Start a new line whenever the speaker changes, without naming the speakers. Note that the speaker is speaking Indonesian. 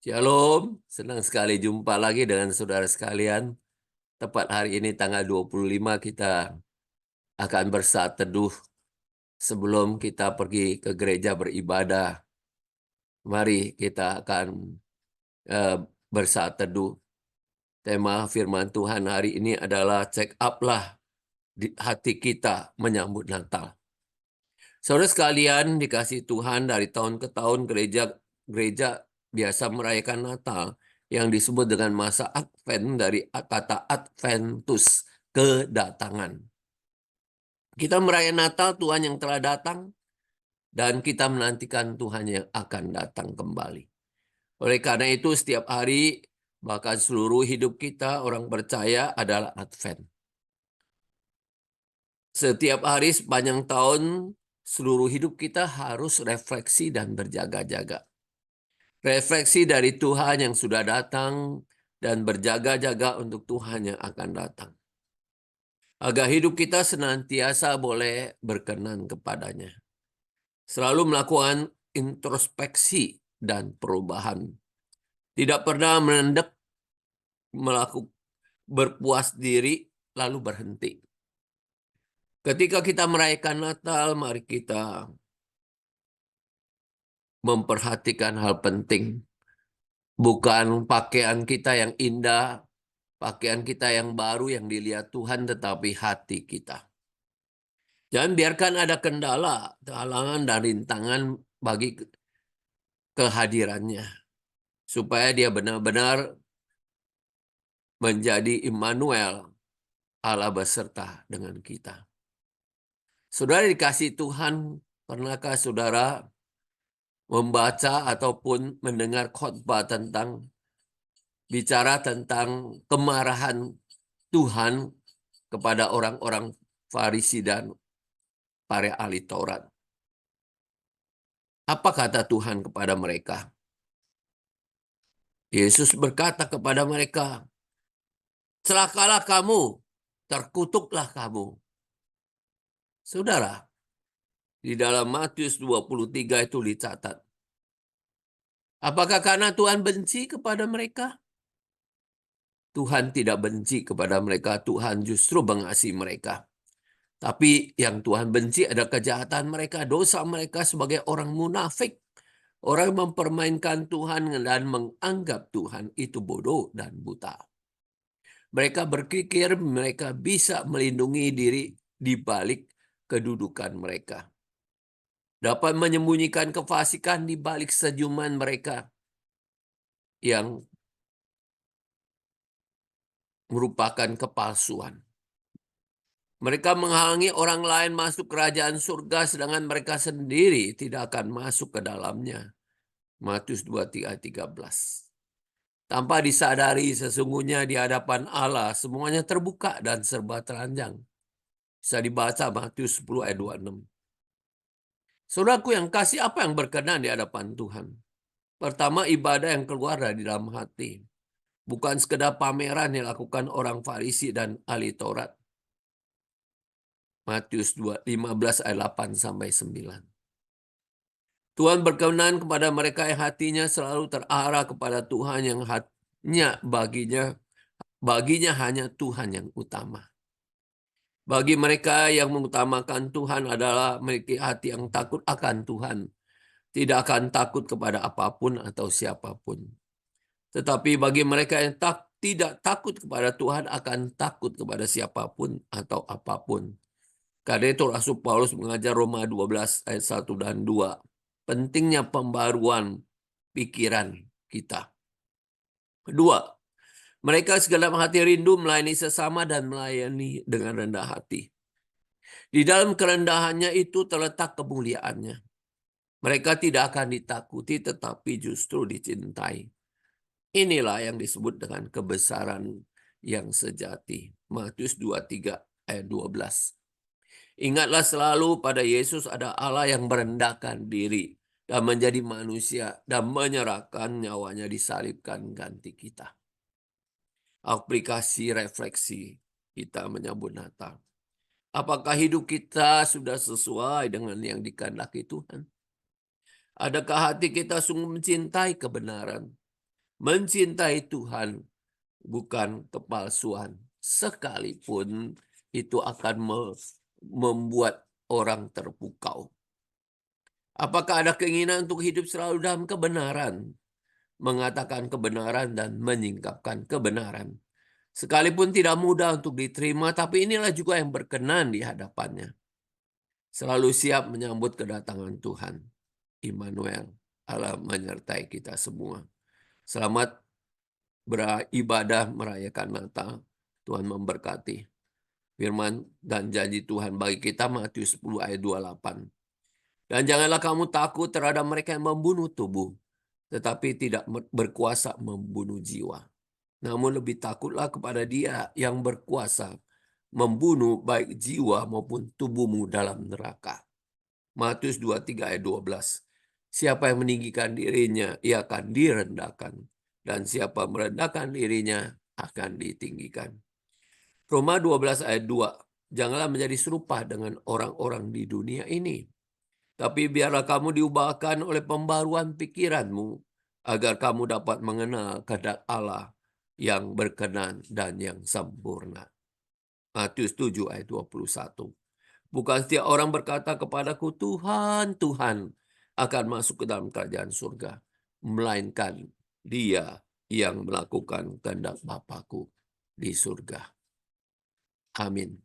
Shalom, senang sekali jumpa lagi dengan saudara sekalian. Tepat hari ini tanggal 25 kita akan bersaat teduh sebelum kita pergi ke gereja beribadah. Mari kita akan eh, bersaat teduh. Tema firman Tuhan hari ini adalah check up lah di hati kita menyambut Natal. Saudara sekalian dikasih Tuhan, dari tahun ke tahun gereja biasa merayakan Natal yang disebut dengan masa Advent, dari kata Adventus, kedatangan. Kita merayakan Natal, Tuhan yang telah datang, dan kita menantikan Tuhan yang akan datang kembali. Oleh karena itu setiap hari, bahkan seluruh hidup kita orang percaya adalah Advent. Setiap hari sepanjang tahun, seluruh hidup kita harus refleksi dan berjaga-jaga. Refleksi dari Tuhan yang sudah datang dan berjaga-jaga untuk Tuhan yang akan datang. Agar hidup kita senantiasa boleh berkenan kepadanya. Selalu melakukan introspeksi dan perubahan. Tidak pernah menendek, melakukan berpuas diri lalu berhenti. Ketika kita merayakan Natal, mari kita memperhatikan hal penting. Bukan pakaian kita yang indah, pakaian kita yang baru yang dilihat Tuhan, tetapi hati kita. Jangan biarkan ada kendala, halangan, dan rintangan bagi kehadirannya. Supaya dia benar-benar menjadi Immanuel, Allah beserta dengan kita. Saudara dikasih Tuhan, pernahkah saudara membaca ataupun mendengar khotbah bicara tentang kemarahan Tuhan kepada orang-orang Farisi dan para ahli Taurat? Apa kata Tuhan kepada mereka? Yesus berkata kepada mereka, celakalah kamu, terkutuklah kamu. Saudara, di dalam Matius 23 itu dicatat. Apakah karena Tuhan benci kepada mereka? Tuhan tidak benci kepada mereka, Tuhan justru mengasihi mereka. Tapi yang Tuhan benci ada kejahatan mereka, dosa mereka sebagai orang munafik. Orang mempermainkan Tuhan dan menganggap Tuhan itu bodoh dan buta. Mereka berpikir mereka bisa melindungi diri di balik kedudukan mereka. Dapat menyembunyikan kefasikan di balik senyuman mereka yang merupakan kepalsuan. Mereka menghalangi orang lain masuk kerajaan surga, sedangkan mereka sendiri tidak akan masuk ke dalamnya. Matius 23:13. Tanpa disadari sesungguhnya di hadapan Allah semuanya terbuka dan serba telanjang. Bisa dibaca Matius 10 ayat 26. Saudaraku yang kasih, apa yang berkenan di hadapan Tuhan? Pertama, ibadah yang keluar dari dalam hati. Bukan sekedar pameran yang dilakukan orang Farisi dan ahli Taurat. Matius 15 ayat 8-9. Tuhan berkenan kepada mereka yang hatinya selalu terarah kepada Tuhan, yang hanya baginya hanya Tuhan yang utama. Bagi mereka yang mengutamakan Tuhan adalah memiliki hati yang takut akan Tuhan. Tidak akan takut kepada apapun atau siapapun. Tetapi bagi mereka yang tidak takut kepada Tuhan akan takut kepada siapapun atau apapun. Karena itu Rasul Paulus mengajar Roma 12 ayat 1 dan 2. Pentingnya pembaruan pikiran kita. Kedua, mereka segala hati rindu melayani sesama dan melayani dengan rendah hati. Di dalam kerendahannya itu terletak kemuliaannya. Mereka tidak akan ditakuti tetapi justru dicintai. Inilah yang disebut dengan kebesaran yang sejati. Matius 23 ayat 12. Ingatlah selalu pada Yesus ada Allah yang merendahkan diri dan menjadi manusia dan menyerahkan nyawanya disalibkan ganti kita. Aplikasi refleksi kita menyambut Natal. Apakah hidup kita sudah sesuai dengan yang dikehendaki Tuhan? Adakah hati kita sungguh mencintai kebenaran? Mencintai Tuhan bukan kepalsuan, sekalipun itu akan membuat orang terpukau. Apakah ada keinginan untuk hidup selalu dalam kebenaran, mengatakan kebenaran dan menyingkapkan kebenaran? Sekalipun tidak mudah untuk diterima, tapi inilah juga yang berkenan di hadapannya. Selalu siap menyambut kedatangan Tuhan. Immanuel, Allah menyertai kita semua. Selamat beribadah merayakan Natal. Tuhan memberkati. Firman dan janji Tuhan bagi kita Matius 10 ayat 28. Dan janganlah kamu takut terhadap mereka yang membunuh tubuh, tetapi tidak berkuasa membunuh jiwa. Namun lebih takutlah kepada Dia yang berkuasa membunuh baik jiwa maupun tubuhmu dalam neraka. Matius 23 ayat 12. Siapa yang meninggikan dirinya, ia akan direndahkan. Dan siapa merendahkan dirinya, akan ditinggikan. Roma 12 ayat 2. Janganlah menjadi serupa dengan orang-orang di dunia ini. Tapi biarlah kamu diubahkan oleh pembaruan pikiranmu, agar kamu dapat mengenal kehendak Allah yang berkenan dan yang sempurna. Matius 7 ayat 21. Bukan setiap orang berkata kepadaku, Tuhan, Tuhan, akan masuk ke dalam kerajaan surga, melainkan dia yang melakukan kehendak Bapakku di surga. Amin.